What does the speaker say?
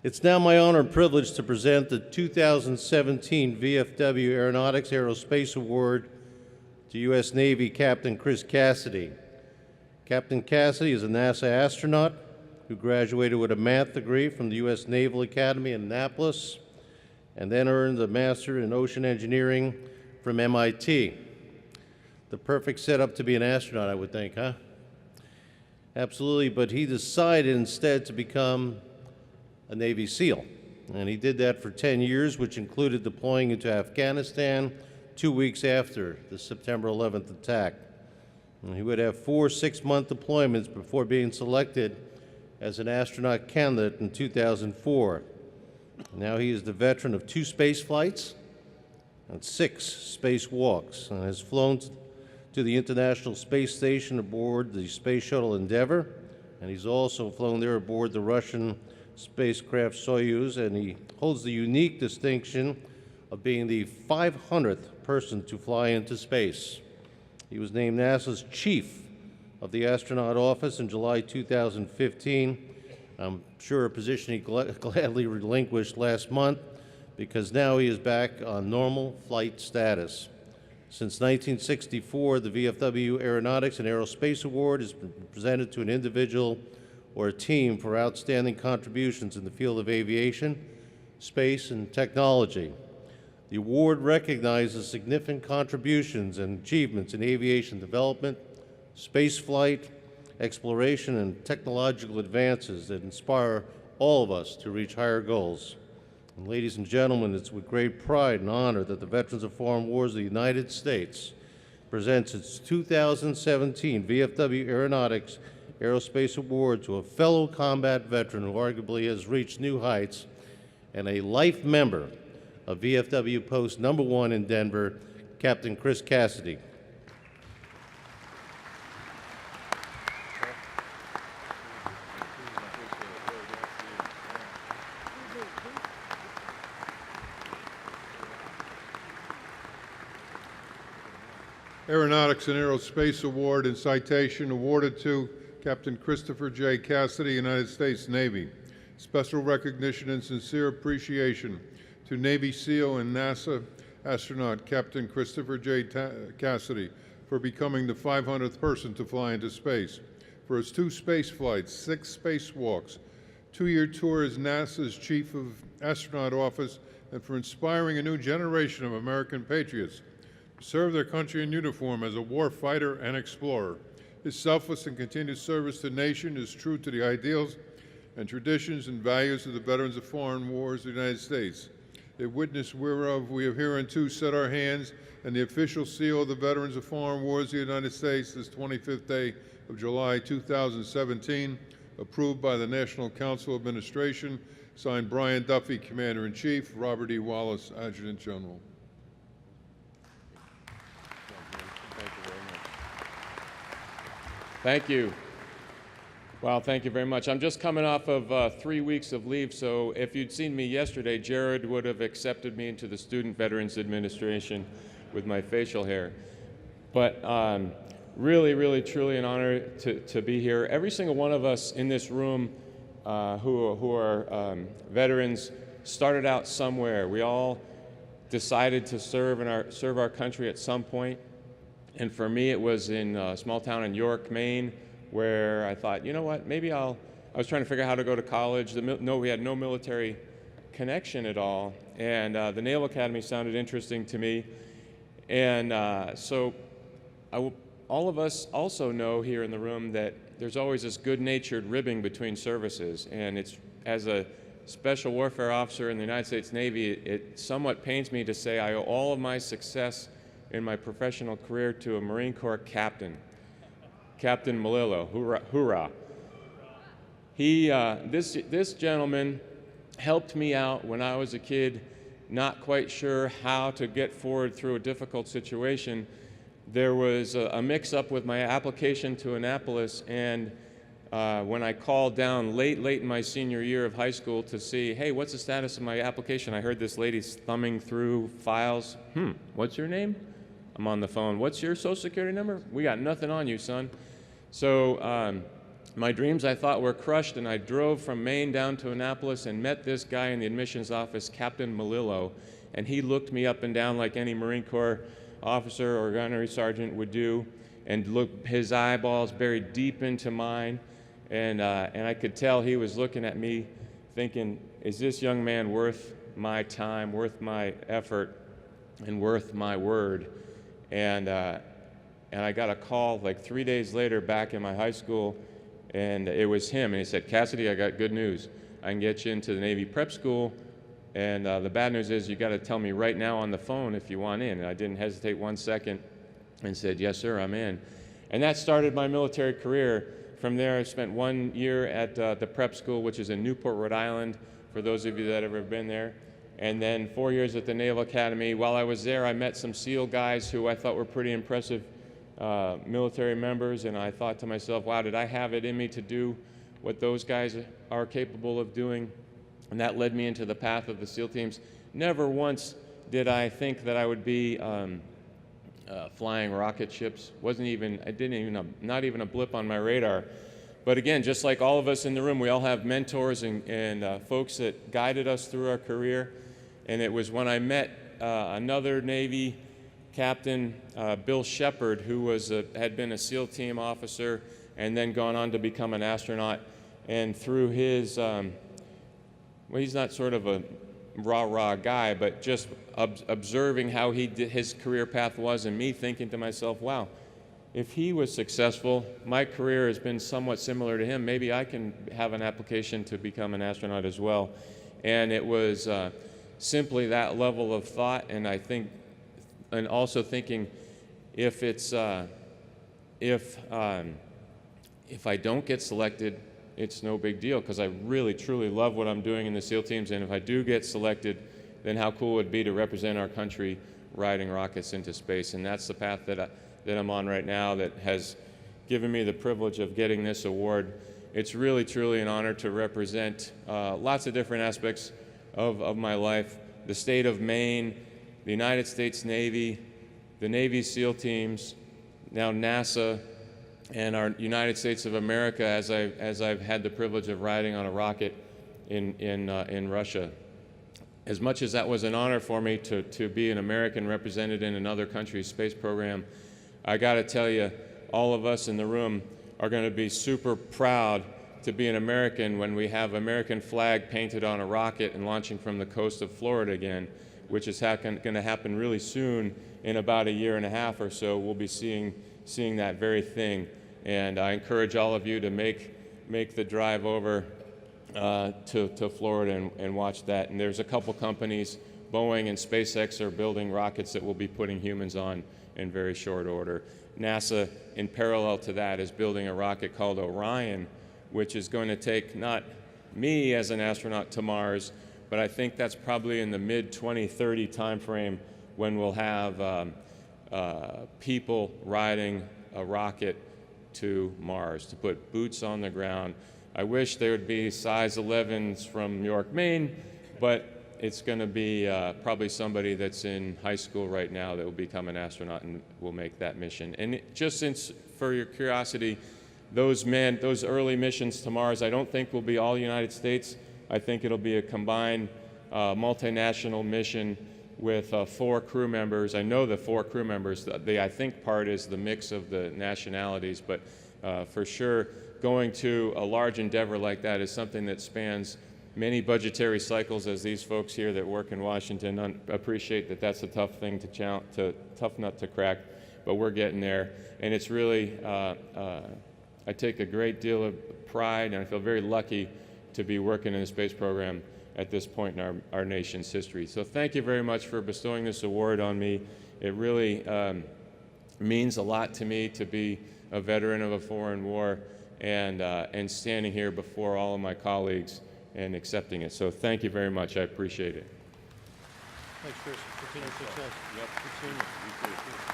It's now my honor and privilege to present the 2017 VFW Aeronautics Aerospace Award to U.S. Navy Captain Chris Cassidy. Captain Cassidy is a NASA astronaut who graduated with a math degree from the U.S. Naval Academy in Annapolis and then earned a Master in Ocean Engineering from MIT. The perfect setup to be an astronaut, I would think, huh? Absolutely, but he decided instead to become a Navy SEAL. And he did that for 10 years, which included deploying into Afghanistan 2 weeks after the September 11th attack. And he would have 4 6-month deployments before being selected as an astronaut candidate in 2004. Now he is the veteran of 2 space flights and 6 spacewalks, and has flown to the International Space Station aboard the Space Shuttle Endeavour, and he's also flown there aboard the Russian spacecraft Soyuz, and he holds the unique distinction of being the 500th person to fly into space. He was named NASA's Chief of the Astronaut Office in July 2015. I'm sure a position he gladly relinquished last month, because now he is back on normal flight status. Since 1964, the VFW Aeronautics and Aerospace Award has been presented to an individual or a team for outstanding contributions in the field of aviation, space, and technology. The award recognizes significant contributions and achievements in aviation development, space flight, exploration, and technological advances that inspire all of us to reach higher goals. And ladies and gentlemen, it's with great pride and honor that the Veterans of Foreign Wars of the United States presents its 2017 VFW Aeronautics Aerospace Award to a fellow combat veteran who arguably has reached new heights and a life member of VFW Post No. 1 in Denver, Captain Chris Cassidy. Aeronautics and Aerospace Award and citation awarded to Captain Christopher J. Cassidy, United States Navy. Special recognition and sincere appreciation to Navy SEAL and NASA astronaut Captain Christopher J. Cassidy for becoming the 500th person to fly into space, for his 2 space flights, 6 spacewalks, 2-year tour as NASA's Chief of Astronaut Office, and for inspiring a new generation of American patriots to serve their country in uniform as a war fighter and explorer. His selfless and continued service to the nation is true to the ideals and traditions and values of the Veterans of Foreign Wars of the United States. A witness whereof we have hereunto set our hands, and the official seal of the Veterans of Foreign Wars of the United States this 25th day of July 2017, approved by the National Council Administration, signed Brian Duffy, Commander-in-Chief, Robert E. Wallace, Adjutant General. Thank you. Wow, thank you very much. I'm just coming off of 3 weeks of leave, so if you'd seen me yesterday, Jared would have accepted me into the Student Veterans Administration with my facial hair. But really, really, truly an honor to be here. Every single one of us in this room who are veterans started out somewhere. We all decided to serve our country at some point. And for me, it was in a small town in York, Maine, where I thought, you know what, maybe I was trying to figure out how to go to college. We had no military connection at all. And the Naval Academy sounded interesting to me. And so all of us also know here in the room that there's always this good-natured ribbing between services. And it's, as a special warfare officer in the United States Navy, it somewhat pains me to say I owe all of my success in my professional career to a Marine Corps captain, Captain Malillo. Hoorah. This gentleman helped me out when I was a kid, not quite sure how to get forward through a difficult situation. There was a mix-up with my application to Annapolis, and when I called down late in my senior year of high school to see, hey, what's the status of my application, I heard this lady thumbing through files. What's your name? I'm on the phone. What's your social security number? We got nothing on you, son. So my dreams, I thought, were crushed, and I drove from Maine down to Annapolis and met this guy in the admissions office, Captain Malillo, and he looked me up and down like any Marine Corps officer or gunnery sergeant would do, and looked his eyeballs buried deep into mine, and I could tell he was looking at me thinking, is this young man worth my time, worth my effort, and worth my word? And I got a call like 3 days later back in my high school, and it was him, and he said, Cassidy, I got good news. I can get you into the Navy prep school, and the bad news is you got to tell me right now on the phone if you want in. And I didn't hesitate 1 second and said, yes, sir, I'm in. And that started my military career. From there, I spent 1 year at the prep school, which is in Newport, Rhode Island, for those of you that have ever been there. And then 4 years at the Naval Academy. While I was there, I met some SEAL guys who I thought were pretty impressive military members, and I thought to myself, wow, did I have it in me to do what those guys are capable of doing? And that led me into the path of the SEAL teams. Never once did I think that I would be flying rocket ships. Not even a blip on my radar. But again, just like all of us in the room, we all have mentors and folks that guided us through our career. And it was when I met another Navy Captain, Bill Shepard, who had been a SEAL team officer and then gone on to become an astronaut. And through his, well, he's not sort of a rah-rah guy, but just observing how his career path was, and me thinking to myself, wow, if he was successful, my career has been somewhat similar to him. Maybe I can have an application to become an astronaut as well. And it was simply that level of thought, and I think, and also thinking, if I don't get selected, it's no big deal, because I really, truly love what I'm doing in the SEAL teams, and if I do get selected, then how cool would it be to represent our country riding rockets into space? And that's the path that I'm on right now that has given me the privilege of getting this award. It's really, truly an honor to represent lots of different aspects of my life. The state of Maine, the United States Navy, the Navy SEAL teams, now NASA, and our United States of America, as I've had the privilege of riding on a rocket in Russia. As much as that was an honor for me to be an American represented in another country's space program, I got to tell you, all of us in the room are going to be super proud to be an American when we have American flag painted on a rocket and launching from the coast of Florida again, which is going to happen really soon. In about a year and a half or so, we'll be seeing that very thing. And I encourage all of you to make the drive over to Florida and watch that. And there's a couple companies, Boeing and SpaceX, are building rockets that will be putting humans on in very short order. NASA, in parallel to that, is building a rocket called Orion, which is going to take not me as an astronaut to Mars, but I think that's probably in the mid-2030 timeframe when we'll have people riding a rocket to Mars, to put boots on the ground. I wish there would be size 11s from York, Maine, but it's going to be probably somebody that's in high school right now that will become an astronaut and will make that mission. And for your curiosity, those early missions to Mars, I don't think will be all United States. I think it'll be a combined multinational mission with 4 crew members. I know the 4 crew members. The I think part is the mix of the nationalities, but for sure, going to a large endeavor like that is something that spans many budgetary cycles, as these folks here that work in Washington appreciate that that's a tough thing tough nut to crack, but we're getting there. And it's really, I take a great deal of pride, and I feel very lucky to be working in the space program at this point in our nation's history. So thank you very much for bestowing this award on me. It really means a lot to me to be a veteran of a foreign war and standing here before all of my colleagues and accepting it. So thank you very much. I appreciate it. Thanks, Chris. Continued success. Yep. Good seeing you. You too.